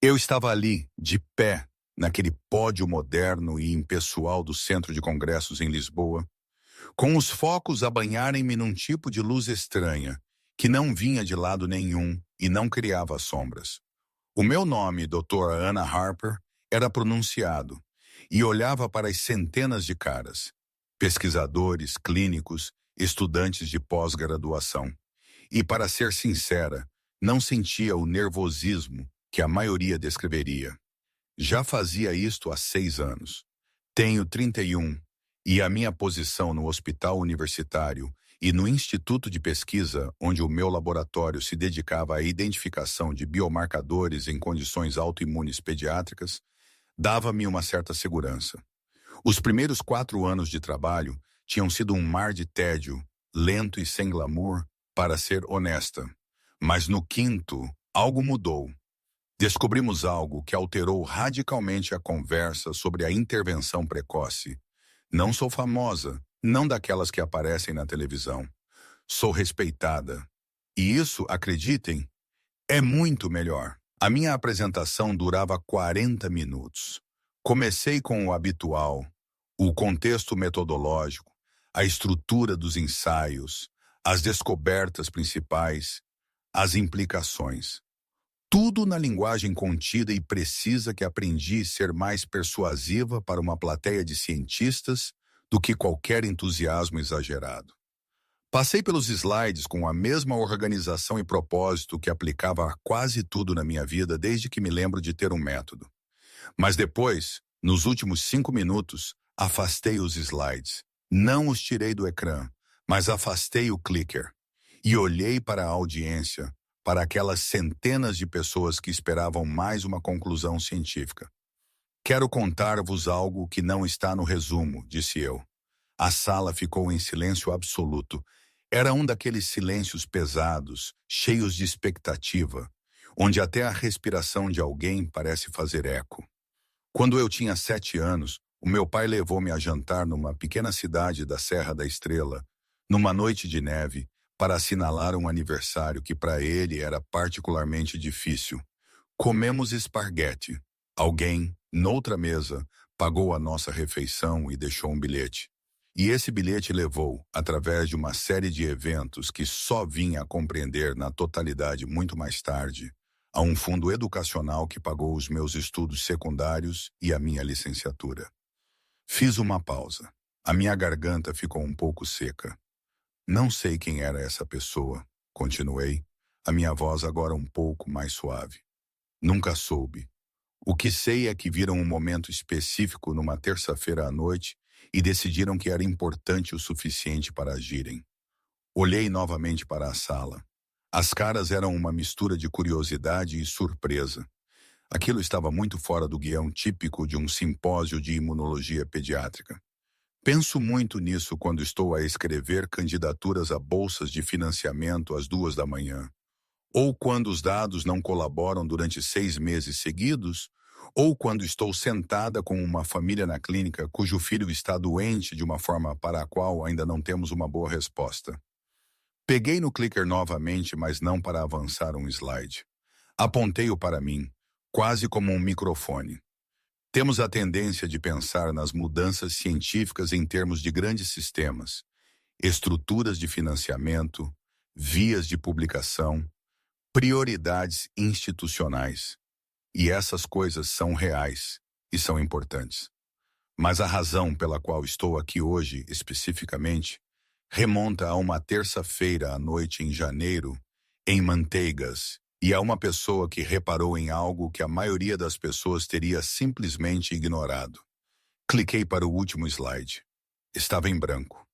Eu estava ali, de pé, naquele pódio moderno e impessoal do Centro de Congressos em Lisboa, com os focos a banharem-me num tipo de luz estranha, que não vinha de lado nenhum e não criava sombras. O meu nome, doutora Anna Harper, era pronunciado e olhava para as centenas de caras, pesquisadores, clínicos, estudantes de pós-graduação. E, para ser sincera, não sentia o nervosismo que a maioria descreveria. Já fazia isto há 6 anos. Tenho 31 e a minha posição no hospital universitário e no instituto de pesquisa, onde o meu laboratório se dedicava à identificação de biomarcadores em condições autoimunes pediátricas, dava-me uma certa segurança. Os primeiros 4 anos de trabalho tinham sido um mar de tédio, lento e sem glamour, para ser honesta. Mas no quinto, algo mudou. Descobrimos algo que alterou radicalmente a conversa sobre a intervenção precoce. Não sou famosa, não daquelas que aparecem na televisão. Sou respeitada. E isso, acreditem, é muito melhor. A minha apresentação durava 40 minutos. Comecei com o habitual, o contexto metodológico, a estrutura dos ensaios, as descobertas principais, as implicações. Tudo na linguagem contida e precisa que aprendi a ser mais persuasiva para uma plateia de cientistas do que qualquer entusiasmo exagerado. Passei pelos slides com a mesma organização e propósito que aplicava a quase tudo na minha vida desde que me lembro de ter um método. Mas depois, nos últimos 5 minutos, afastei os slides. Não os tirei do ecrã, mas afastei o clicker. E olhei para a audiência, para aquelas centenas de pessoas que esperavam mais uma conclusão científica. Quero contar-vos algo que não está no resumo, disse eu. A sala ficou em silêncio absoluto. Era um daqueles silêncios pesados, cheios de expectativa, onde até a respiração de alguém parece fazer eco. Quando eu tinha 7 anos, o meu pai levou-me a jantar numa pequena cidade da Serra da Estrela, numa noite de neve, para assinalar um aniversário que para ele era particularmente difícil. Comemos esparguete. Alguém, noutra mesa, pagou a nossa refeição e deixou um bilhete. E esse bilhete levou, através de uma série de eventos que só vinha a compreender na totalidade muito mais tarde, a um fundo educacional que pagou os meus estudos secundários e a minha licenciatura. Fiz uma pausa. A minha garganta ficou um pouco seca. Não sei quem era essa pessoa, continuei, a minha voz agora um pouco mais suave. Nunca soube. O que sei é que viram um momento específico numa terça-feira à noite e decidiram que era importante o suficiente para agirem. Olhei novamente para a sala. As caras eram uma mistura de curiosidade e surpresa. Aquilo estava muito fora do guião típico de um simpósio de imunologia pediátrica. Penso muito nisso quando estou a escrever candidaturas a bolsas de financiamento às 2 da manhã, ou quando os dados não colaboram durante 6 meses seguidos, ou quando estou sentada com uma família na clínica cujo filho está doente de uma forma para a qual ainda não temos uma boa resposta. Peguei no clicker novamente, mas não para avançar um slide. Apontei-o para mim, quase como um microfone. Temos a tendência de pensar nas mudanças científicas em termos de grandes sistemas, estruturas de financiamento, vias de publicação, prioridades institucionais. E essas coisas são reais e são importantes. Mas a razão pela qual estou aqui hoje, especificamente, remonta a uma terça-feira à noite em janeiro, em Manteigas, e a uma pessoa que reparou em algo que a maioria das pessoas teria simplesmente ignorado. Cliquei para o último slide. Estava em branco.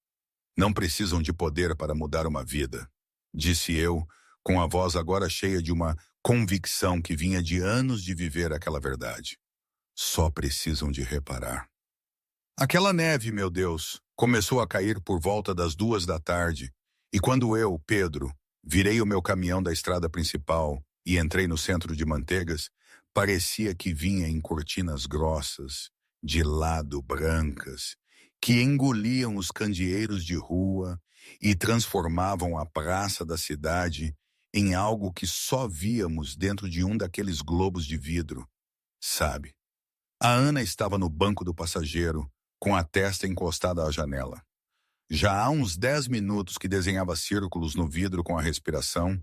Não precisam de poder para mudar uma vida, disse eu, com a voz agora cheia de uma convicção que vinha de anos de viver aquela verdade. Só precisam de reparar. Aquela neve, meu Deus, começou a cair por volta das 2 da tarde, e quando eu, Pedro, virei o meu caminhão da estrada principal e entrei no centro de Manteigas, parecia que vinha em cortinas grossas, de lado brancas, que engoliam os candeeiros de rua e transformavam a praça da cidade em algo que só víamos dentro de um daqueles globos de vidro, sabe? A Ana estava no banco do passageiro, com a testa encostada à janela. Já há uns 10 minutos que desenhava círculos no vidro com a respiração,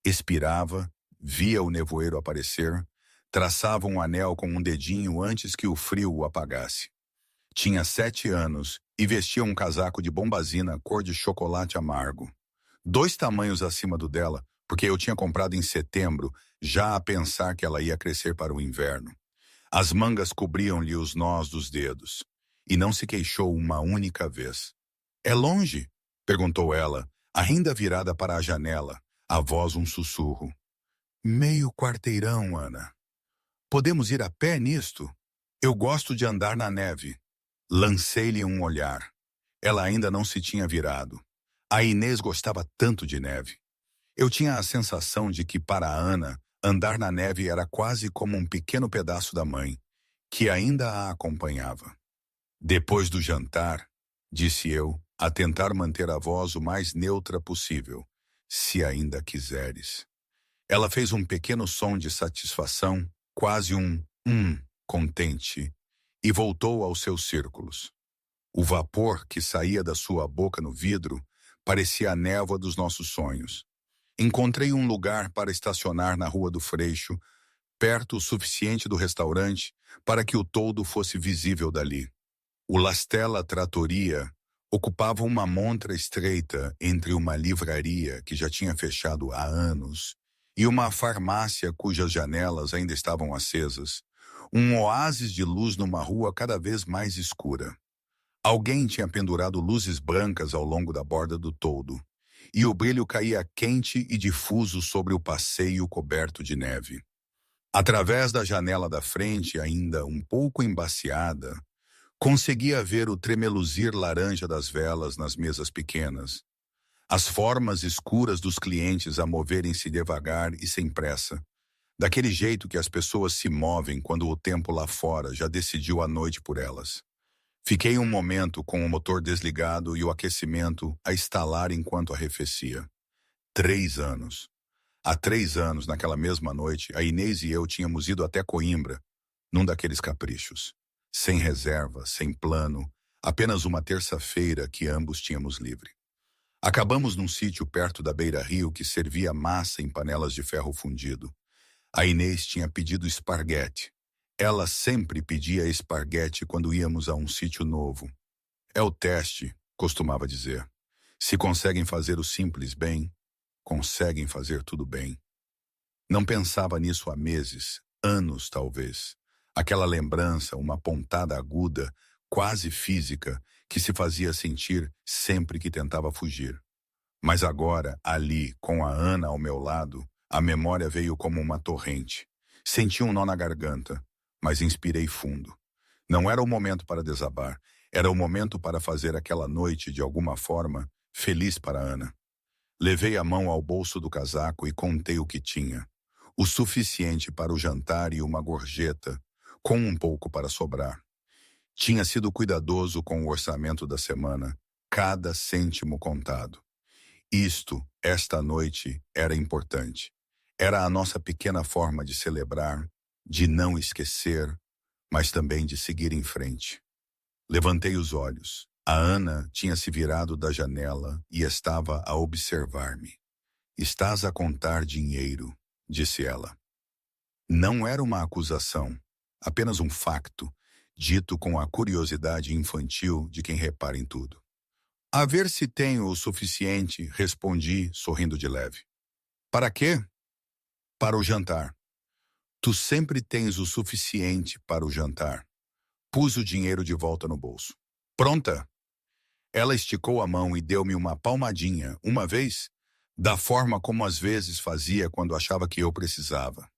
expirava, via o nevoeiro aparecer, traçava um anel com um dedinho antes que o frio o apagasse. Tinha 7 anos e vestia um casaco de bombazina cor de chocolate amargo. 2 tamanhos acima do dela, porque eu tinha comprado em setembro, já a pensar que ela ia crescer para o inverno. As mangas cobriam-lhe os nós dos dedos, e não se queixou uma única vez. "É longe?" perguntou ela, ainda virada para a janela, a voz um sussurro. "Meio quarteirão, Ana. Podemos ir a pé nisto? Eu gosto de andar na neve." Lancei-lhe um olhar. Ela ainda não se tinha virado. A Inês gostava tanto de neve. Eu tinha a sensação de que, para a Ana, andar na neve era quase como um pequeno pedaço da mãe, que ainda a acompanhava. "Depois do jantar", disse eu, a tentar manter a voz o mais neutra possível, "se ainda quiseres." Ela fez um pequeno som de satisfação, quase um contente, e voltou aos seus círculos. O vapor que saía da sua boca no vidro parecia a névoa dos nossos sonhos. Encontrei um lugar para estacionar na Rua do Freixo, perto o suficiente do restaurante para que o toldo fosse visível dali. O Lastella Trattoria ocupava uma montra estreita entre uma livraria que já tinha fechado há anos e uma farmácia cujas janelas ainda estavam acesas, um oásis de luz numa rua cada vez mais escura. Alguém tinha pendurado luzes brancas ao longo da borda do toldo, e o brilho caía quente e difuso sobre o passeio coberto de neve. Através da janela da frente, ainda um pouco embaciada, conseguia ver o tremeluzir laranja das velas nas mesas pequenas, as formas escuras dos clientes a moverem-se devagar e sem pressa, daquele jeito que as pessoas se movem quando o tempo lá fora já decidiu a noite por elas. Fiquei um momento com o motor desligado e o aquecimento a estalar enquanto arrefecia. 3 anos. Há 3 anos, naquela mesma noite, a Inês e eu tínhamos ido até Coimbra, num daqueles caprichos. Sem reserva, sem plano, apenas uma terça-feira que ambos tínhamos livre. Acabamos num sítio perto da beira-rio que servia massa em panelas de ferro fundido. A Inês tinha pedido esparguete. Ela sempre pedia esparguete quando íamos a um sítio novo. "É o teste", costumava dizer. "Se conseguem fazer o simples bem, conseguem fazer tudo bem." Não pensava nisso há meses, anos talvez. Aquela lembrança, uma pontada aguda, quase física, que se fazia sentir sempre que tentava fugir. Mas agora, ali, com a Ana ao meu lado, a memória veio como uma torrente. Senti um nó na garganta, mas inspirei fundo. Não era o momento para desabar, era o momento para fazer aquela noite, de alguma forma, feliz para Ana. Levei a mão ao bolso do casaco e contei o que tinha. O suficiente para o jantar e uma gorjeta, com um pouco para sobrar. Tinha sido cuidadoso com o orçamento da semana, cada cêntimo contado. Esta noite, era importante. Era a nossa pequena forma de celebrar, de não esquecer, mas também de seguir em frente. Levantei os olhos. A Ana tinha se virado da janela e estava a observar-me. "Estás a contar dinheiro", disse ela. Não era uma acusação, apenas um facto, dito com a curiosidade infantil de quem repara em tudo. "A ver se tenho o suficiente", respondi, sorrindo de leve. "Para quê?" "Para o jantar." "Tu sempre tens o suficiente para o jantar." Pus o dinheiro de volta no bolso. "Pronta?" Ela esticou a mão e deu-me uma palmadinha, uma vez, da forma como às vezes fazia quando achava que eu precisava.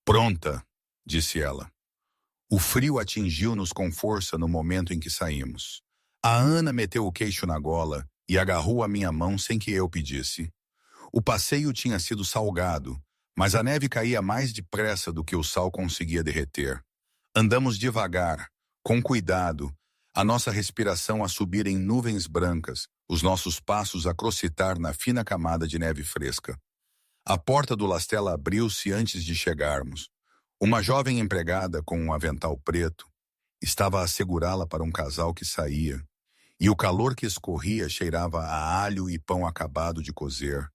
"Pronta", disse ela. O frio atingiu-nos com força no momento em que saímos. A Ana meteu o queixo na gola e agarrou a minha mão sem que eu pedisse. O passeio tinha sido salgado, mas a neve caía mais depressa do que o sal conseguia derreter. Andamos devagar, com cuidado, a nossa respiração a subir em nuvens brancas, os nossos passos a crocitar na fina camada de neve fresca. A porta do Lastela abriu-se antes de chegarmos. Uma jovem empregada com um avental preto estava a segurá-la para um casal que saía, e o calor que escorria cheirava a alho e pão acabado de cozer,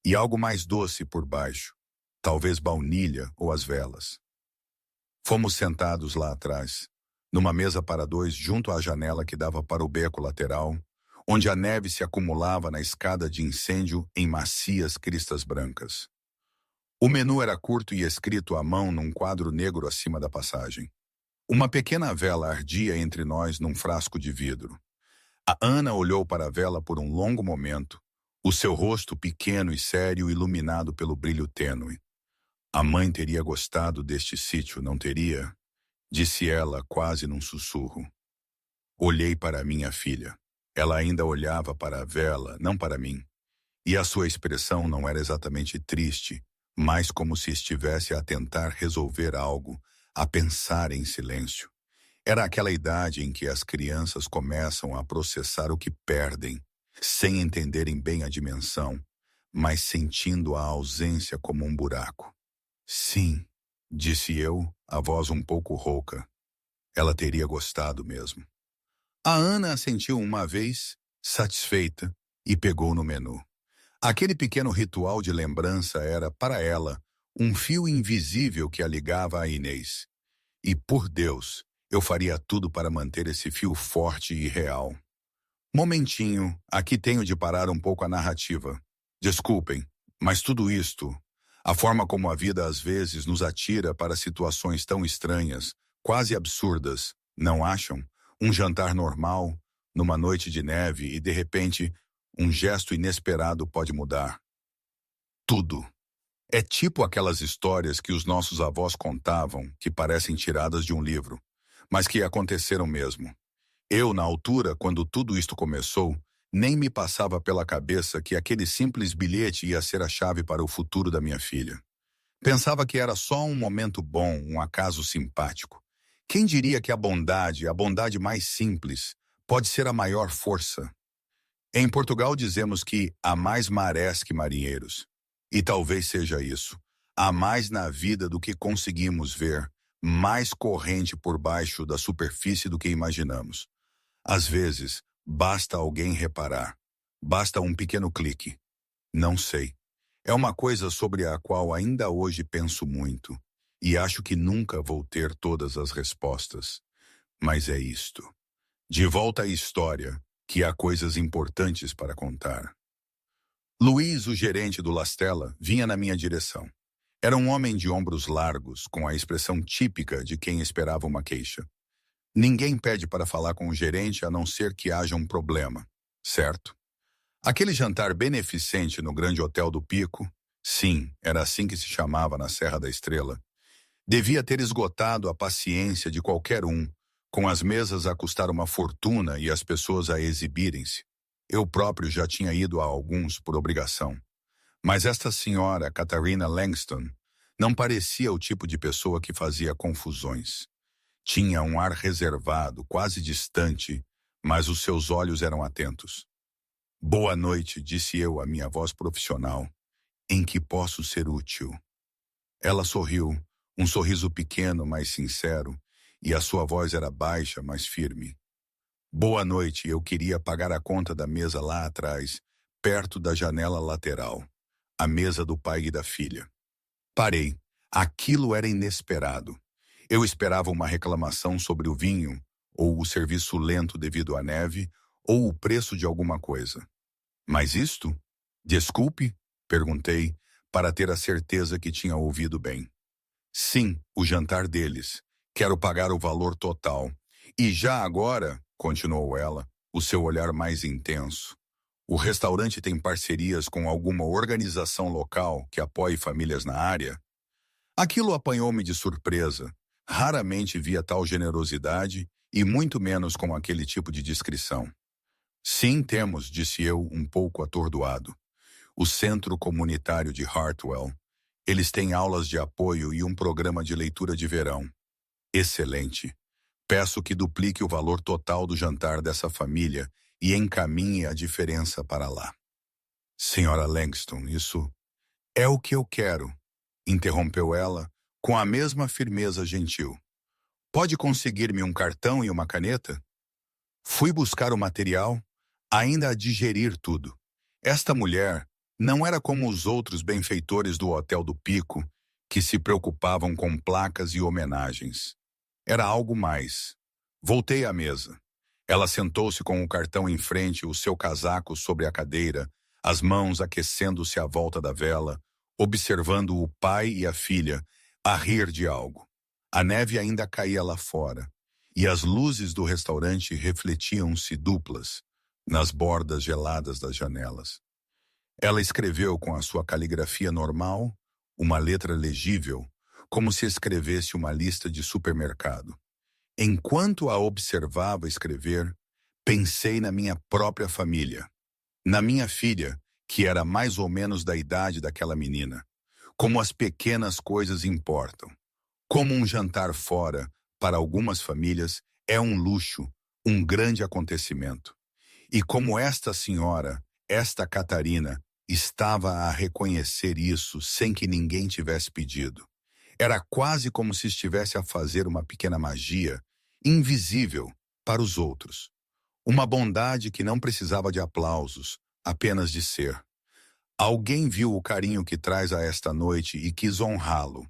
e algo mais doce por baixo, talvez baunilha ou as velas. Fomos sentados lá atrás, numa mesa para dois junto à janela que dava para o beco lateral, onde a neve se acumulava na escada de incêndio em macias cristas brancas. O menu era curto e escrito à mão num quadro negro acima da passagem. Uma pequena vela ardia entre nós num frasco de vidro. A Ana olhou para a vela por um longo momento, o seu rosto pequeno e sério iluminado pelo brilho tênue. A mãe teria gostado deste sítio, não teria? Disse ela quase num sussurro. Olhei para minha filha. Ela ainda olhava para a vela, não para mim. E a sua expressão não era exatamente triste, mas como se estivesse a tentar resolver algo, a pensar em silêncio. Era aquela idade em que as crianças começam a processar o que perdem, sem entenderem bem a dimensão, mas sentindo a ausência como um buraco. Sim, disse eu, a voz um pouco rouca. Ela teria gostado mesmo. A Ana assentiu uma vez, satisfeita, e pegou no menu. Aquele pequeno ritual de lembrança era, para ela, um fio invisível que a ligava a Inês. E, por Deus, eu faria tudo para manter esse fio forte e real. Momentinho, aqui tenho de parar um pouco a narrativa. Desculpem, mas tudo isto, a forma como a vida às vezes nos atira para situações tão estranhas, quase absurdas, não acham? Um jantar normal, numa noite de neve e, de repente, um gesto inesperado pode mudar. Tudo. É tipo aquelas histórias que os nossos avós contavam, que parecem tiradas de um livro, mas que aconteceram mesmo. Eu, na altura, quando tudo isto começou, nem me passava pela cabeça que aquele simples bilhete ia ser a chave para o futuro da minha filha. Pensava que era só um momento bom, um acaso simpático. Quem diria que a bondade mais simples, pode ser a maior força? Em Portugal dizemos que há mais marés que marinheiros. E talvez seja isso. Há mais na vida do que conseguimos ver, mais corrente por baixo da superfície do que imaginamos. Às vezes, basta alguém reparar. Basta um pequeno clique. Não sei. É uma coisa sobre a qual ainda hoje penso muito. E acho que nunca vou ter todas as respostas. Mas é isto. De volta à história, que há coisas importantes para contar. Luiz, o gerente do Lastela, vinha na minha direção. Era um homem de ombros largos, com a expressão típica de quem esperava uma queixa. Ninguém pede para falar com o gerente a não ser que haja um problema, certo? Aquele jantar beneficente no grande hotel do Pico, sim, era assim que se chamava na Serra da Estrela, devia ter esgotado a paciência de qualquer um, com as mesas a custar uma fortuna e as pessoas a exibirem-se. Eu próprio já tinha ido a alguns por obrigação. Mas esta senhora, Catarina Langston, não parecia o tipo de pessoa que fazia confusões. Tinha um ar reservado, quase distante, mas os seus olhos eram atentos. Boa noite, disse eu a minha voz profissional. Em que posso ser útil? Ela sorriu, um sorriso pequeno, mas sincero, e a sua voz era baixa, mas firme. Boa noite, eu queria pagar a conta da mesa lá atrás, perto da janela lateral. A mesa do pai e da filha. Parei. Aquilo era inesperado. Eu esperava uma reclamação sobre o vinho, ou o serviço lento devido à neve, ou o preço de alguma coisa. Mas isto? Desculpe? Perguntei, para ter a certeza que tinha ouvido bem. Sim, o jantar deles. Quero pagar o valor total. E já agora, continuou ela, o seu olhar mais intenso. O restaurante tem parcerias com alguma organização local que apoie famílias na área? Aquilo apanhou-me de surpresa. Raramente via tal generosidade e muito menos com aquele tipo de discrição. Sim, temos, disse eu, um pouco atordoado. O Centro Comunitário de Hartwell. Eles têm aulas de apoio e um programa de leitura de verão. Excelente. Peço que duplique o valor total do jantar dessa família e encaminhe a diferença para lá. Senhora Langston, isso É o que eu quero, interrompeu ela, com a mesma firmeza gentil. Pode conseguir-me um cartão e uma caneta? Fui buscar o material, ainda a digerir tudo. Esta mulher não era como os outros benfeitores do Hotel do Pico, que se preocupavam com placas e homenagens. Era algo mais. Voltei à mesa. Ela sentou-se com o cartão em frente, o seu casaco sobre a cadeira, as mãos aquecendo-se à volta da vela, observando o pai e a filha a rir de algo. A neve ainda caía lá fora, e as luzes do restaurante refletiam-se duplas nas bordas geladas das janelas. Ela escreveu com a sua caligrafia normal, uma letra legível, como se escrevesse uma lista de supermercado. Enquanto a observava escrever, pensei na minha própria família, na minha filha, que era mais ou menos da idade daquela menina. Como as pequenas coisas importam. Como um jantar fora, para algumas famílias, é um luxo, um grande acontecimento. E como esta senhora, esta Catarina, estava a reconhecer isso sem que ninguém tivesse pedido. Era quase como se estivesse a fazer uma pequena magia, invisível para os outros. Uma bondade que não precisava de aplausos, apenas de ser. Alguém viu o carinho que traz a esta noite e quis honrá-lo.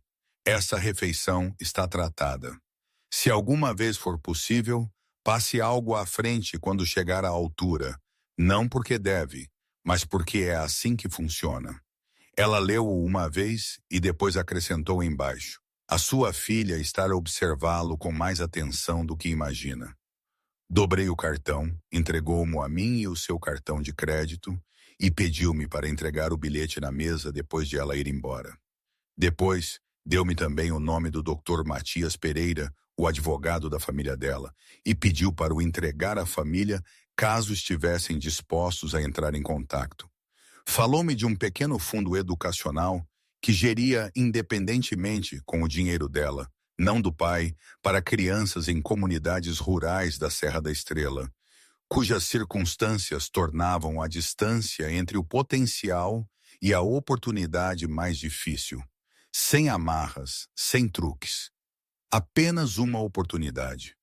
Essa refeição está tratada. Se alguma vez for possível, passe algo à frente quando chegar à altura, não porque deve, mas porque é assim que funciona. Ela leu-o uma vez e depois acrescentou embaixo. A sua filha está a observá-lo com mais atenção do que imagina. Dobrei o cartão, entregou-mo a mim e o seu cartão de crédito e pediu-me para entregar o bilhete na mesa depois de ela ir embora. Depois, deu-me também o nome do Dr. Matias Pereira, o advogado da família dela, e pediu para o entregar à família caso estivessem dispostos a entrar em contato. Falou-me de um pequeno fundo educacional que geria independentemente com o dinheiro dela, não do pai, para crianças em comunidades rurais da Serra da Estrela, cujas circunstâncias tornavam a distância entre o potencial e a oportunidade mais difícil. Sem amarras, sem truques. Apenas uma oportunidade.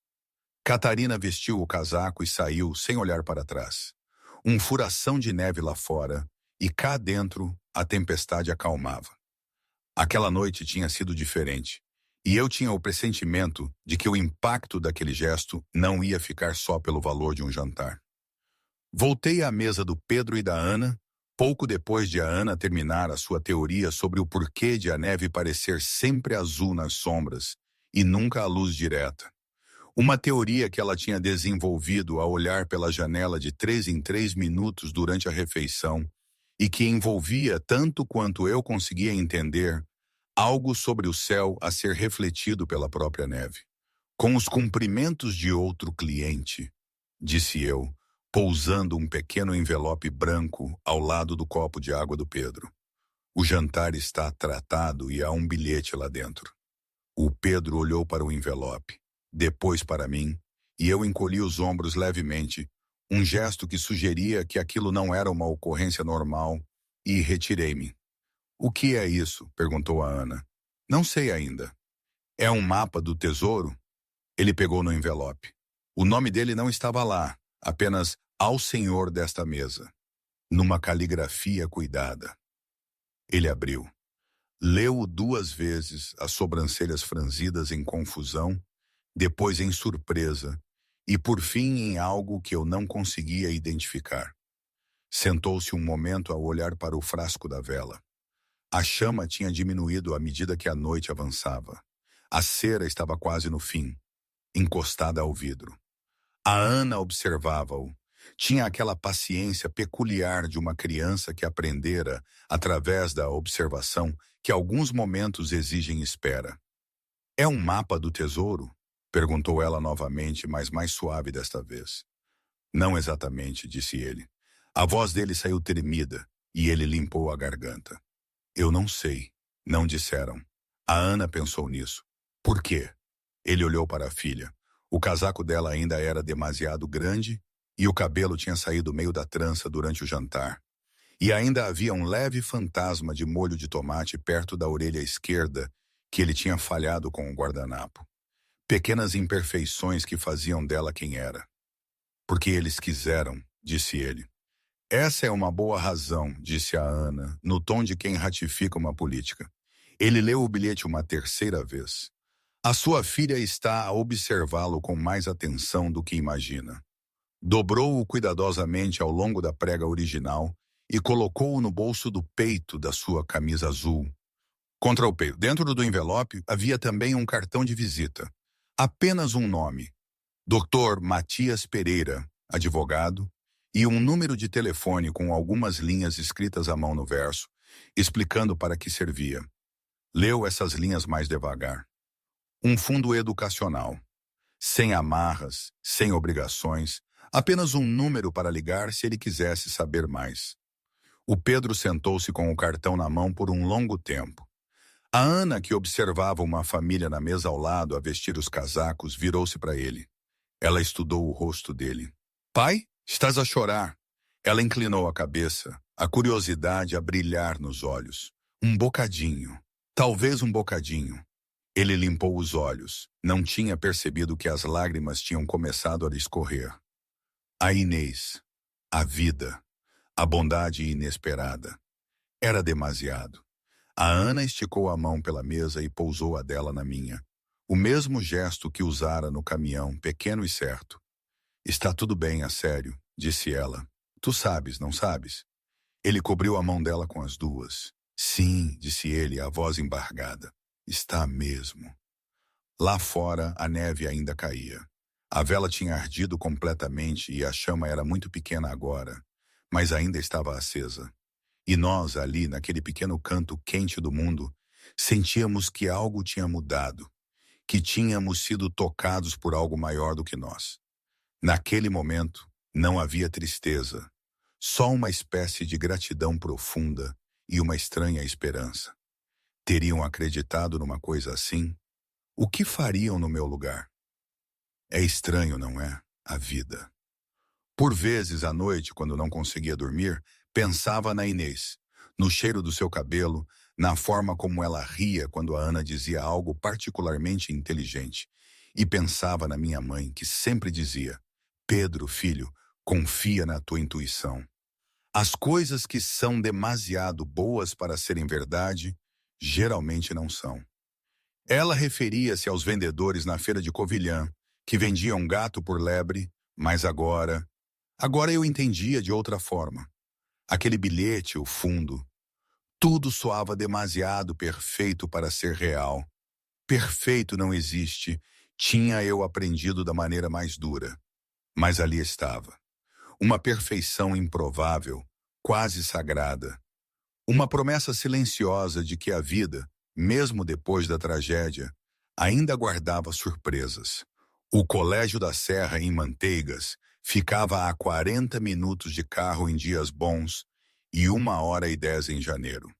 Catarina vestiu o casaco e saiu sem olhar para trás. Um furação de neve lá fora, e cá dentro a tempestade acalmava. Aquela noite tinha sido diferente, e eu tinha o pressentimento de que o impacto daquele gesto não ia ficar só pelo valor de um jantar. Voltei à mesa do Pedro e da Ana, pouco depois de a Ana terminar a sua teoria sobre o porquê de a neve parecer sempre azul nas sombras e nunca a luz direta. Uma teoria que ela tinha desenvolvido ao olhar pela janela de 3 em 3 minutos durante a refeição e que envolvia, tanto quanto eu conseguia entender, algo sobre o céu a ser refletido pela própria neve. Com os cumprimentos de outro cliente, disse eu, pousando um pequeno envelope branco ao lado do copo de água do Pedro. O jantar está tratado e há um bilhete lá dentro. O Pedro olhou para o envelope, depois para mim, e eu encolhi os ombros levemente, um gesto que sugeria que aquilo não era uma ocorrência normal, e retirei-me. O que é isso? Perguntou a Ana. Não sei ainda. É um mapa do tesouro? Ele pegou no envelope. O nome dele não estava lá, apenas ao senhor desta mesa, numa caligrafia cuidada. Ele abriu. Leu-o 2 vezes, as sobrancelhas franzidas em confusão, depois em surpresa, e por fim em algo que eu não conseguia identificar. Sentou-se um momento a olhar para o frasco da vela. A chama tinha diminuído à medida que a noite avançava. A cera estava quase no fim, encostada ao vidro. A Ana observava-o. Tinha aquela paciência peculiar de uma criança que aprendera, através da observação, que alguns momentos exigem espera. É um mapa do tesouro? Perguntou ela novamente, mas mais suave desta vez. Não exatamente, disse ele. A voz dele saiu tremida, e ele limpou a garganta. Eu não sei. Não disseram. A Ana pensou nisso. Por quê? Ele olhou para a filha. O casaco dela ainda era demasiado grande e o cabelo tinha saído meio da trança durante o jantar. E ainda havia um leve fantasma de molho de tomate perto da orelha esquerda que ele tinha falhado com o guardanapo. Pequenas imperfeições que faziam dela quem era. Porque eles quiseram, disse ele. Essa é uma boa razão, disse a Ana, no tom de quem ratifica uma política. Ele leu o bilhete uma terceira vez. A sua filha está a observá-lo com mais atenção do que imagina. Dobrou-o cuidadosamente ao longo da prega original e colocou-o no bolso do peito da sua camisa azul. Contra o peito, dentro do envelope, havia também um cartão de visita. Apenas um nome. Dr. Matias Pereira, advogado, e um número de telefone com algumas linhas escritas à mão no verso, explicando para que servia. Leu essas linhas mais devagar. Um fundo educacional. Sem amarras, sem obrigações, apenas um número para ligar se ele quisesse saber mais. O Pedro sentou-se com o cartão na mão por um longo tempo. A Ana, que observava uma família na mesa ao lado a vestir os casacos, virou-se para ele. Ela estudou o rosto dele. Pai, estás a chorar. Ela inclinou a cabeça, a curiosidade a brilhar nos olhos. Um bocadinho. Talvez um bocadinho. Ele limpou os olhos. Não tinha percebido que as lágrimas tinham começado a lhe escorrer. A Inês. A vida. A bondade inesperada. Era demasiado. A Ana esticou a mão pela mesa e pousou a dela na minha. O mesmo gesto que usara no caminhão, pequeno e certo. Está tudo bem, a sério, disse ela. Tu sabes, não sabes? Ele cobriu a mão dela com as duas. Sim, disse ele, a voz embargada. Está mesmo. Lá fora, a neve ainda caía. A vela tinha ardido completamente e a chama era muito pequena agora, mas ainda estava acesa. E nós, ali, naquele pequeno canto quente do mundo, sentíamos que algo tinha mudado, que tínhamos sido tocados por algo maior do que nós. Naquele momento, não havia tristeza, só uma espécie de gratidão profunda e uma estranha esperança. Teriam acreditado numa coisa assim? O que fariam no meu lugar? É estranho, não é? A vida. Por vezes, à noite, quando não conseguia dormir, pensava na Inês, no cheiro do seu cabelo, na forma como ela ria quando a Ana dizia algo particularmente inteligente. E pensava na minha mãe, que sempre dizia: Pedro, filho, confia na tua intuição. As coisas que são demasiado boas para serem verdade, geralmente não são. Ela referia-se aos vendedores na feira de Covilhã, que vendiam gato por lebre, mas agora eu entendia de outra forma. Aquele bilhete, o fundo, tudo soava demasiado perfeito para ser real. Perfeito não existe, tinha eu aprendido da maneira mais dura. Mas ali estava. Uma perfeição improvável, quase sagrada. Uma promessa silenciosa de que a vida, mesmo depois da tragédia, ainda guardava surpresas. O Colégio da Serra, em Manteigas, ficava a 40 minutos de carro em dias bons e 1h10 em janeiro.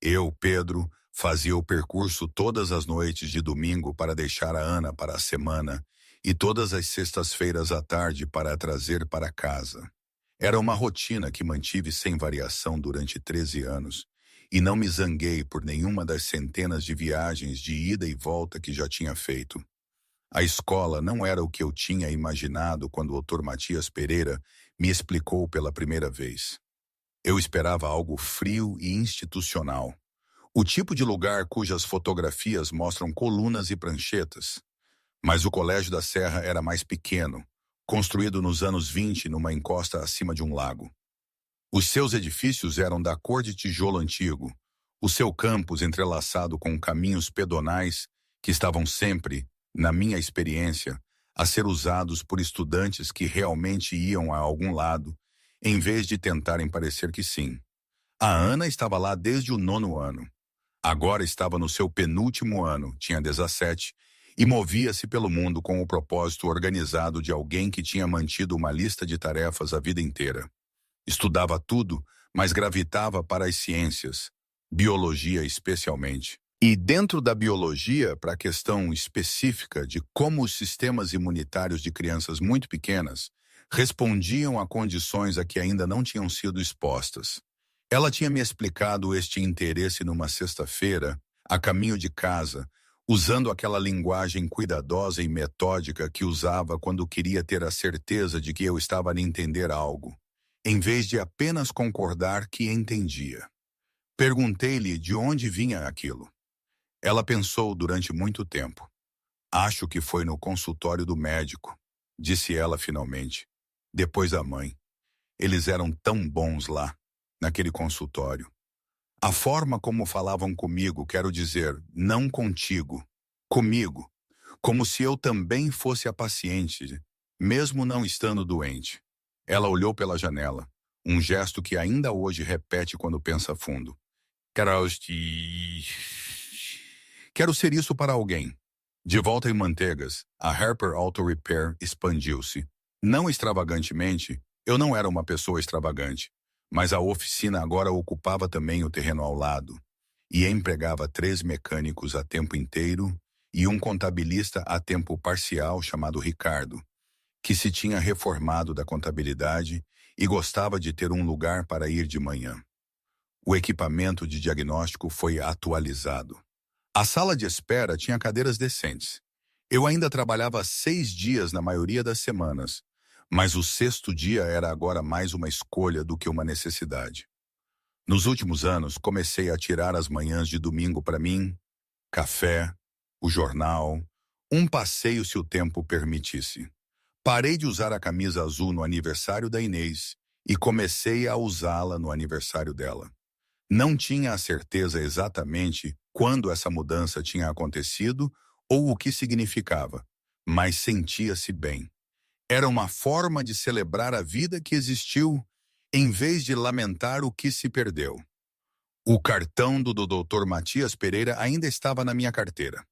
Eu, Pedro, fazia o percurso todas as noites de domingo para deixar a Ana para a semana e todas as sextas-feiras à tarde para a trazer para casa. Era uma rotina que mantive sem variação durante 13 anos e não me zanguei por nenhuma das centenas de viagens de ida e volta que já tinha feito. A escola não era o que eu tinha imaginado quando o Dr. Matias Pereira me explicou pela primeira vez. Eu esperava algo frio e institucional. O tipo de lugar cujas fotografias mostram colunas e pranchetas. Mas o Colégio da Serra era mais pequeno, construído nos anos 20 numa encosta acima de um lago. Os seus edifícios eram da cor de tijolo antigo, o seu campus entrelaçado com caminhos pedonais que estavam sempre, na minha experiência, a ser usados por estudantes que realmente iam a algum lado, em vez de tentarem parecer que sim. A Ana estava lá desde o 9º ano. Agora estava no seu penúltimo ano, tinha 17, e movia-se pelo mundo com o propósito organizado de alguém que tinha mantido uma lista de tarefas a vida inteira. Estudava tudo, mas gravitava para as ciências, biologia especialmente. E dentro da biologia, para a questão específica de como os sistemas imunitários de crianças muito pequenas respondiam a condições a que ainda não tinham sido expostas. Ela tinha me explicado este interesse numa sexta-feira, a caminho de casa, usando aquela linguagem cuidadosa e metódica que usava quando queria ter a certeza de que eu estava a entender algo, em vez de apenas concordar que entendia. Perguntei-lhe de onde vinha aquilo. Ela pensou durante muito tempo. Acho que foi no consultório do médico, disse ela finalmente. Depois da mãe. Eles eram tão bons lá, naquele consultório. A forma como falavam comigo, quero dizer, não contigo, comigo, como se eu também fosse a paciente, mesmo não estando doente. Ela olhou pela janela, um gesto que ainda hoje repete quando pensa fundo. Quero ser isso para alguém. De volta em Manteigas, a Harper Auto Repair expandiu-se. Não extravagantemente, eu não era uma pessoa extravagante, mas a oficina agora ocupava também o terreno ao lado e empregava 3 mecânicos a tempo inteiro e um contabilista a tempo parcial chamado Ricardo, que se tinha reformado da contabilidade e gostava de ter um lugar para ir de manhã. O equipamento de diagnóstico foi atualizado. A sala de espera tinha cadeiras decentes. Eu ainda trabalhava 6 dias na maioria das semanas, mas o 6º dia era agora mais uma escolha do que uma necessidade. Nos últimos anos, comecei a tirar as manhãs de domingo para mim, café, o jornal, um passeio se o tempo permitisse. Parei de usar a camisa azul no aniversário da Inês e comecei a usá-la no aniversário dela. Não tinha a certeza exatamente quando essa mudança tinha acontecido ou o que significava, mas sentia-se bem. Era uma forma de celebrar a vida que existiu, em vez de lamentar o que se perdeu. O cartão do Dr. Matias Pereira ainda estava na minha carteira.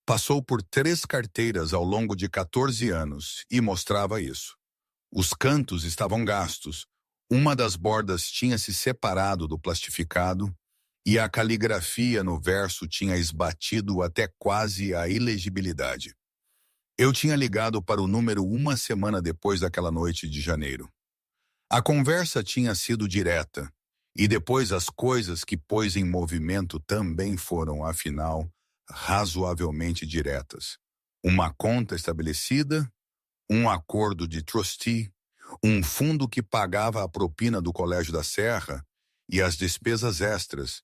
Passou por 3 carteiras ao longo de 14 anos e mostrava isso. Os cantos estavam gastos, uma das bordas tinha se separado do plastificado e a caligrafia no verso tinha esbatido até quase a ilegibilidade. Eu tinha ligado para o número 1 semana depois daquela noite de janeiro. A conversa tinha sido direta, e depois as coisas que pôs em movimento também foram, afinal, razoavelmente diretas. Uma conta estabelecida, um acordo de trustee, um fundo que pagava a propina do Colégio da Serra e as despesas extras,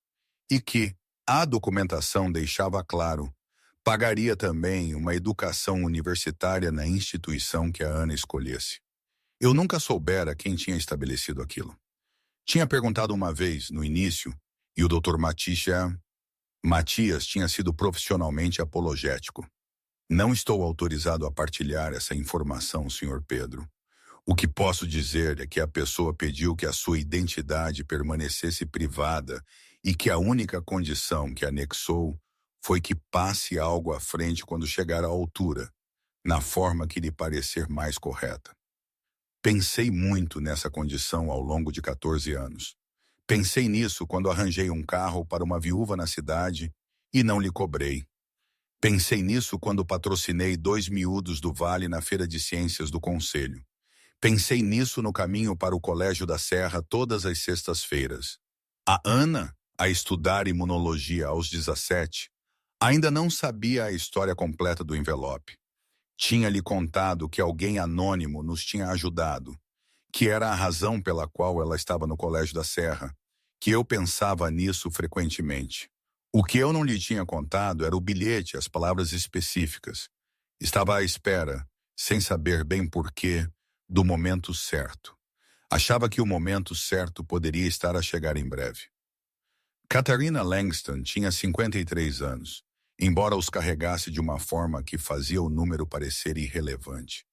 e que, a documentação deixava claro, pagaria também uma educação universitária na instituição que a Ana escolhesse. Eu nunca soubera quem tinha estabelecido aquilo. Tinha perguntado uma vez, no início, e o Dr. Matias tinha sido profissionalmente apologético. Não estou autorizado a partilhar essa informação, Sr. Pedro. O que posso dizer é que a pessoa pediu que a sua identidade permanecesse privada e que a única condição que anexou foi que passe algo à frente quando chegar à altura, na forma que lhe parecer mais correta. Pensei muito nessa condição ao longo de 14 anos. Pensei nisso quando arranjei um carro para uma viúva na cidade e não lhe cobrei. Pensei nisso quando patrocinei 2 miúdos do Vale na Feira de Ciências do Conselho. Pensei nisso no caminho para o Colégio da Serra todas as sextas-feiras. A Ana, a estudar imunologia aos 17, ainda não sabia a história completa do envelope. Tinha-lhe contado que alguém anônimo nos tinha ajudado, que era a razão pela qual ela estava no Colégio da Serra, que eu pensava nisso frequentemente. O que eu não lhe tinha contado era o bilhete, as palavras específicas. Estava à espera, sem saber bem porquê, do momento certo. Achava que o momento certo poderia estar a chegar em breve. Catarina Langston tinha 53 anos, embora os carregasse de uma forma que fazia o número parecer irrelevante.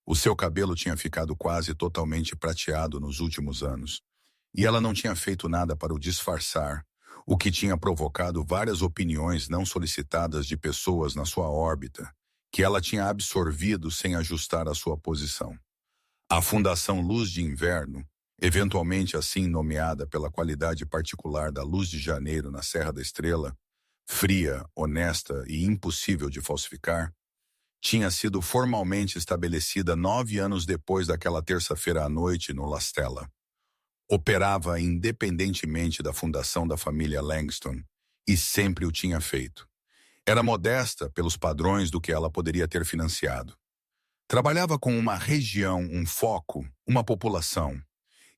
O seu cabelo tinha ficado quase totalmente prateado nos últimos anos, e ela não tinha feito nada para o disfarçar, o que tinha provocado várias opiniões não solicitadas de pessoas na sua órbita, que ela tinha absorvido sem ajustar a sua posição. A Fundação Luz de Inverno, eventualmente assim nomeada pela qualidade particular da luz de janeiro na Serra da Estrela, fria, honesta e impossível de falsificar, tinha sido formalmente estabelecida 9 anos depois daquela terça-feira à noite no La Stella. Operava independentemente da fundação da família Langston e sempre o tinha feito. Era modesta pelos padrões do que ela poderia ter financiado. Trabalhava com uma região, um foco, uma população.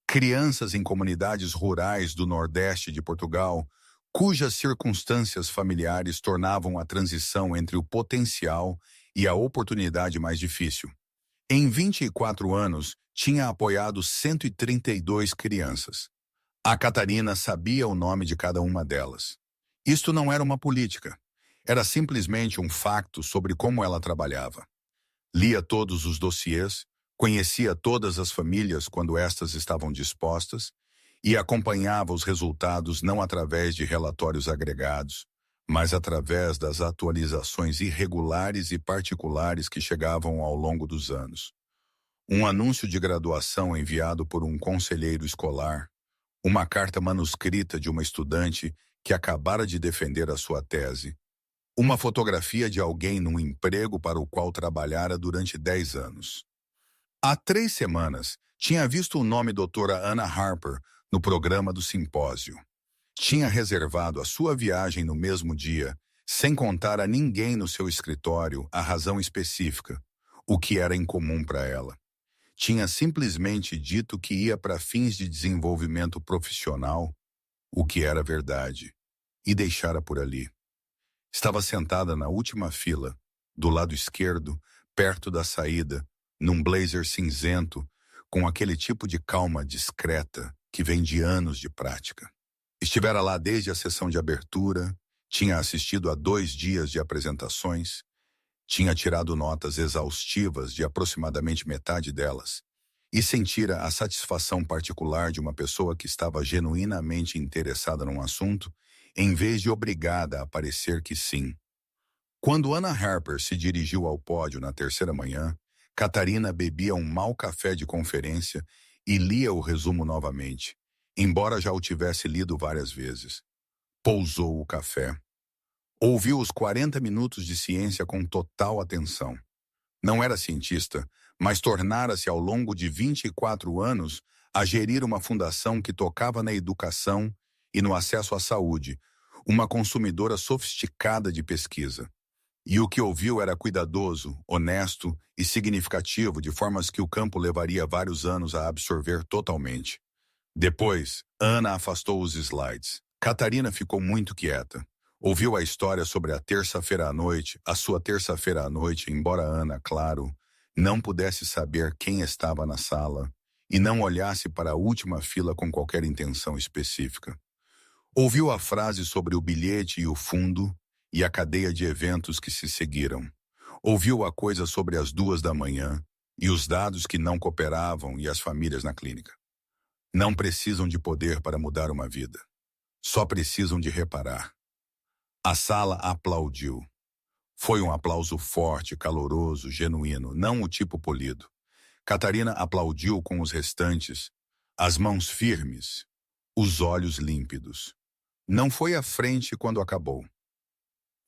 Crianças em comunidades rurais do Nordeste de Portugal, cujas circunstâncias familiares tornavam a transição entre o potencial e a oportunidade mais difícil. Em 24 anos, tinha apoiado 132 crianças. A Catarina sabia o nome de cada uma delas. Isto não era uma política. Era simplesmente um facto sobre como ela trabalhava. Lia todos os dossiês, conhecia todas as famílias quando estas estavam dispostas e acompanhava os resultados não através de relatórios agregados, mas através das atualizações irregulares e particulares que chegavam ao longo dos anos. Um anúncio de graduação enviado por um conselheiro escolar, uma carta manuscrita de uma estudante que acabara de defender a sua tese, uma fotografia de alguém num emprego para o qual trabalhara durante 10 anos. Há 3 semanas, tinha visto o nome doutora Anna Harper no programa do simpósio. Tinha reservado a sua viagem no mesmo dia, sem contar a ninguém no seu escritório a razão específica, o que era incomum para ela. Tinha simplesmente dito que ia para fins de desenvolvimento profissional, o que era verdade, e deixara por ali. Estava sentada na última fila, do lado esquerdo, perto da saída, num blazer cinzento, com aquele tipo de calma discreta que vem de anos de prática. Estivera lá desde a sessão de abertura, tinha assistido a 2 dias de apresentações, tinha tirado notas exaustivas de aproximadamente metade delas e sentira a satisfação particular de uma pessoa que estava genuinamente interessada num assunto, em vez de obrigada a parecer que sim. Quando Anna Harper se dirigiu ao pódio na 3ª manhã, Catarina bebia um mau café de conferência e lia o resumo novamente, embora já o tivesse lido várias vezes. Pousou o café. Ouviu os 40 minutos de ciência com total atenção. Não era cientista, mas tornara-se ao longo de 24 anos a gerir uma fundação que tocava na educação e no acesso à saúde, uma consumidora sofisticada de pesquisa. E o que ouviu era cuidadoso, honesto e significativo, de formas que o campo levaria vários anos a absorver totalmente. Depois, Ana afastou os slides. Catarina ficou muito quieta. Ouviu a história sobre a terça-feira à noite, a sua terça-feira à noite, embora Ana, claro, não pudesse saber quem estava na sala e não olhasse para a última fila com qualquer intenção específica. Ouviu a frase sobre o bilhete e o fundo e a cadeia de eventos que se seguiram. Ouviu a coisa sobre as 2 da manhã e os dados que não cooperavam e as famílias na clínica. Não precisam de poder para mudar uma vida. Só precisam de reparar. A sala aplaudiu. Foi um aplauso forte, caloroso, genuíno, não o tipo polido. Catarina aplaudiu com os restantes, as mãos firmes, os olhos límpidos. Não foi à frente quando acabou.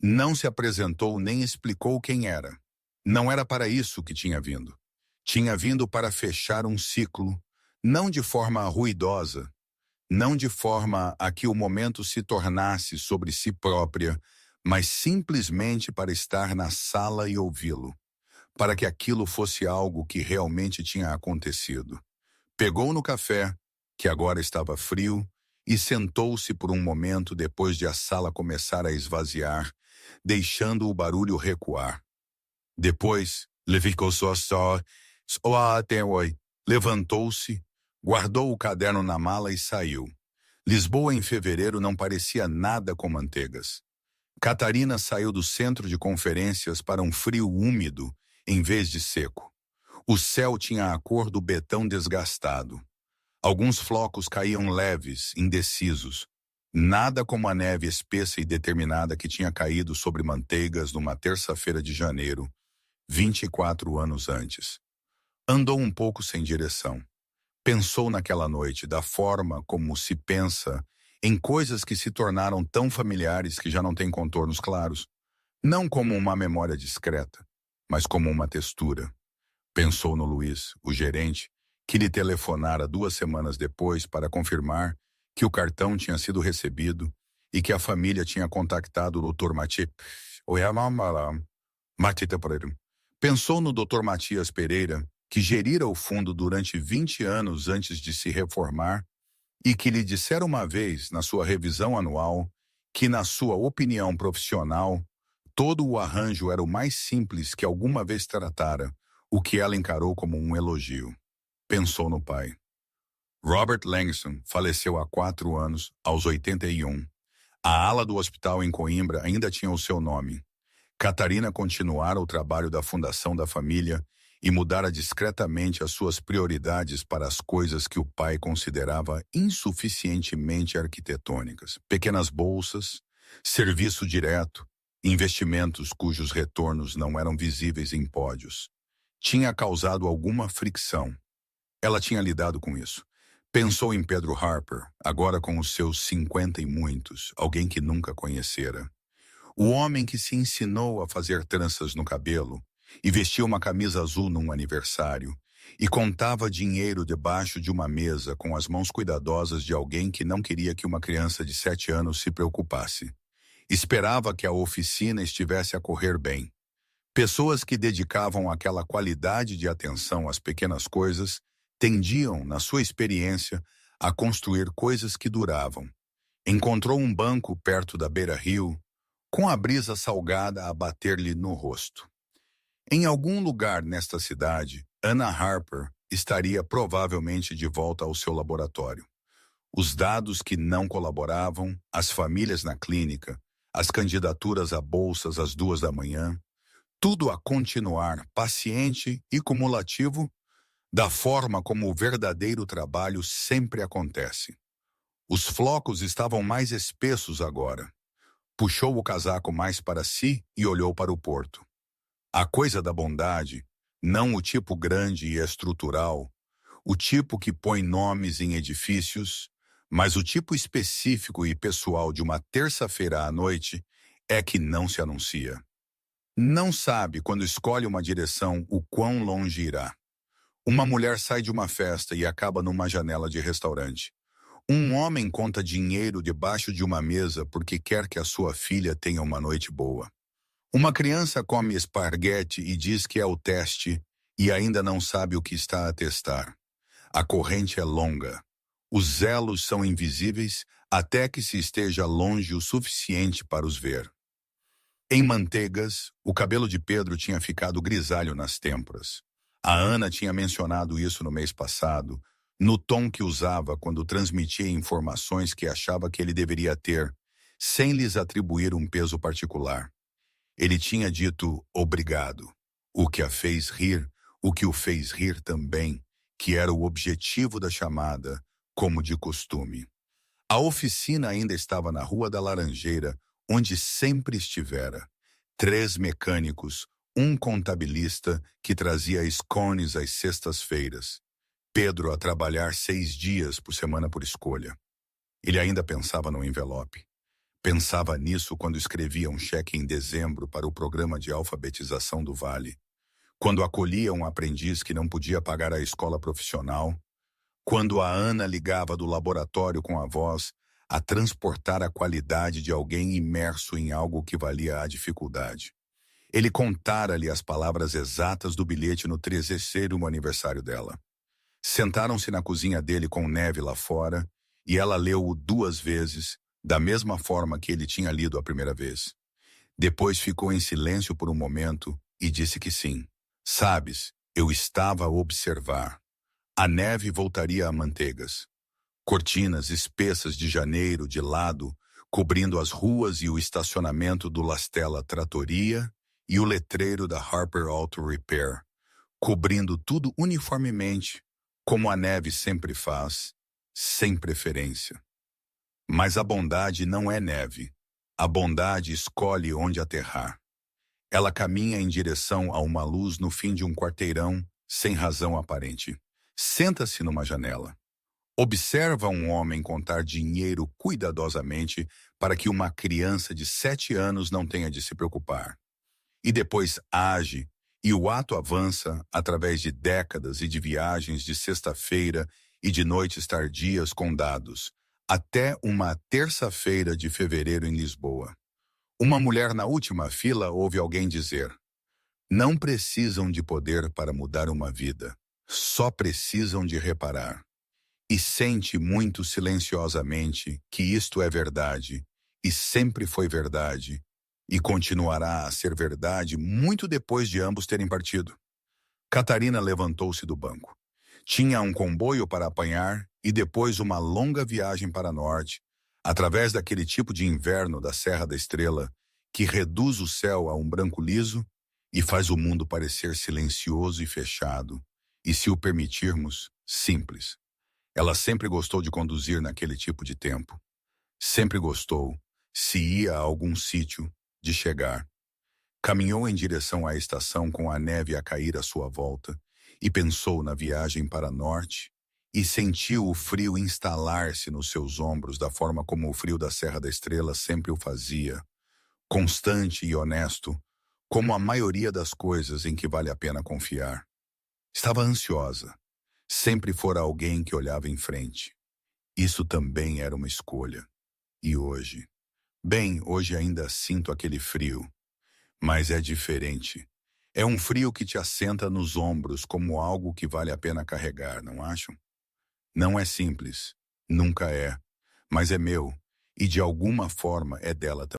Não se apresentou nem explicou quem era. Não era para isso que tinha vindo. Tinha vindo para fechar um ciclo, não de forma ruidosa, não de forma a que o momento se tornasse sobre si própria, mas simplesmente para estar na sala e ouvi-lo, para que aquilo fosse algo que realmente tinha acontecido. Pegou no café, que agora estava frio, e sentou-se por um momento depois de a sala começar a esvaziar, deixando o barulho recuar. Depois, levantou-se, guardou o caderno na mala e saiu. Lisboa em fevereiro não parecia nada com manteigas. Catarina saiu do centro de conferências para um frio úmido, em vez de seco. O céu tinha a cor do betão desgastado. Alguns flocos caíam leves, indecisos. Nada como a neve espessa e determinada que tinha caído sobre manteigas numa terça-feira de janeiro, 24 anos antes. Andou um pouco sem direção. Pensou naquela noite, da forma como se pensa em coisas que se tornaram tão familiares que já não têm contornos claros. Não como uma memória discreta, mas como uma textura. Pensou no Luiz, o gerente, que lhe telefonara 2 semanas depois para confirmar que o cartão tinha sido recebido e que a família tinha contactado o Dr. Matip. Pensou no Dr. Matias Pereira, que gerira o fundo durante 20 anos antes de se reformar e que lhe dissera uma vez, na sua revisão anual, que, na sua opinião profissional, todo o arranjo era o mais simples que alguma vez tratara, o que ela encarou como um elogio. Pensou no pai. Robert Langston faleceu há 4 anos, aos 81. A ala do hospital em Coimbra ainda tinha o seu nome. Catarina continuara o trabalho da fundação da família e mudara discretamente as suas prioridades para as coisas que o pai considerava insuficientemente arquitetônicas. Pequenas bolsas, serviço direto, investimentos cujos retornos não eram visíveis em pódios. Tinha causado alguma fricção. Ela tinha lidado com isso. Pensou em Pedro Harper, agora com os seus 50 e muitos, alguém que nunca conhecera. O homem que se ensinou a fazer tranças no cabelo e vestia uma camisa azul num aniversário e contava dinheiro debaixo de uma mesa com as mãos cuidadosas de alguém que não queria que uma criança de 7 anos se preocupasse. Esperava que a oficina estivesse a correr bem. Pessoas que dedicavam aquela qualidade de atenção às pequenas coisas tendiam, na sua experiência, a construir coisas que duravam. Encontrou um banco perto da beira-rio, com a brisa salgada a bater-lhe no rosto. Em algum lugar nesta cidade, Anna Harper estaria provavelmente de volta ao seu laboratório. Os dados que não colaboravam, as famílias na clínica, as candidaturas a bolsas às 2 da manhã, tudo a continuar paciente e cumulativo, da forma como o verdadeiro trabalho sempre acontece. Os flocos estavam mais espessos agora. Puxou o casaco mais para si e olhou para o porto. A coisa da bondade, não o tipo grande e estrutural, o tipo que põe nomes em edifícios, mas o tipo específico e pessoal de uma terça-feira à noite, é que não se anuncia. Não sabe, quando escolhe uma direção, o quão longe irá. Uma mulher sai de uma festa e acaba numa janela de restaurante. Um homem conta dinheiro debaixo de uma mesa porque quer que a sua filha tenha uma noite boa. Uma criança come esparguete e diz que é o teste e ainda não sabe o que está a testar. A corrente é longa. Os elos são invisíveis até que se esteja longe o suficiente para os ver. Em Manteigas, o cabelo de Pedro tinha ficado grisalho nas têmporas. A Ana tinha mencionado isso no mês passado, no tom que usava quando transmitia informações que achava que ele deveria ter, sem lhes atribuir um peso particular. Ele tinha dito obrigado, o que a fez rir, o que o fez rir também, que era o objetivo da chamada, como de costume. A oficina ainda estava na Rua da Laranjeira, onde sempre estivera. 3 mecânicos, um contabilista que trazia scones às sextas-feiras. Pedro a trabalhar 6 dias por semana por escolha. Ele ainda pensava no envelope. Pensava nisso quando escrevia um cheque em dezembro para o programa de alfabetização do Vale, quando acolhia um aprendiz que não podia pagar a escola profissional, quando a Ana ligava do laboratório com a voz a transportar a qualidade de alguém imerso em algo que valia a dificuldade. Ele contara-lhe as palavras exatas do bilhete no 13º aniversário dela. Sentaram-se na cozinha dele com neve lá fora e ela leu-o 2 vezes, da mesma forma que ele tinha lido a primeira vez. Depois ficou em silêncio por um momento e disse que sim. Sabes, eu estava a observar. A neve voltaria a Manteigas. Cortinas espessas de janeiro de lado, cobrindo as ruas e o estacionamento do Lastella Trattoria e o letreiro da Harper Auto Repair, cobrindo tudo uniformemente, como a neve sempre faz, sem preferência. Mas a bondade não é neve. A bondade escolhe onde aterrar. Ela caminha em direção a uma luz no fim de um quarteirão, sem razão aparente. Senta-se numa janela. Observa um homem contar dinheiro cuidadosamente para que uma criança de 7 anos não tenha de se preocupar. E depois age E o ato avança através de décadas e de viagens de sexta-feira e de noites tardias com dados, até uma terça-feira de fevereiro em Lisboa. Uma mulher na última fila ouve alguém dizer: não precisam de poder para mudar uma vida, só precisam de reparar. E sente muito silenciosamente que isto é verdade, e sempre foi verdade, e continuará a ser verdade muito depois de ambos terem partido. Catarina levantou-se do banco. Tinha um comboio para apanhar e depois uma longa viagem para norte, através daquele tipo de inverno da Serra da Estrela que reduz o céu a um branco liso e faz o mundo parecer silencioso e fechado, e, se o permitirmos, simples. Ela sempre gostou de conduzir naquele tipo de tempo. Sempre gostou, se ia a algum sítio, de chegar. Caminhou em direção à estação com a neve a cair à sua volta e pensou na viagem para norte e sentiu o frio instalar-se nos seus ombros da forma como o frio da Serra da Estrela sempre o fazia, constante e honesto, como a maioria das coisas em que vale a pena confiar. Estava ansiosa. Sempre fora alguém que olhava em frente. Isso também era uma escolha. E hoje? Bem, hoje ainda sinto aquele frio. Mas é diferente. É um frio que te assenta nos ombros como algo que vale a pena carregar, não acham? Não é simples. Nunca é. Mas é meu. E de alguma forma é dela também.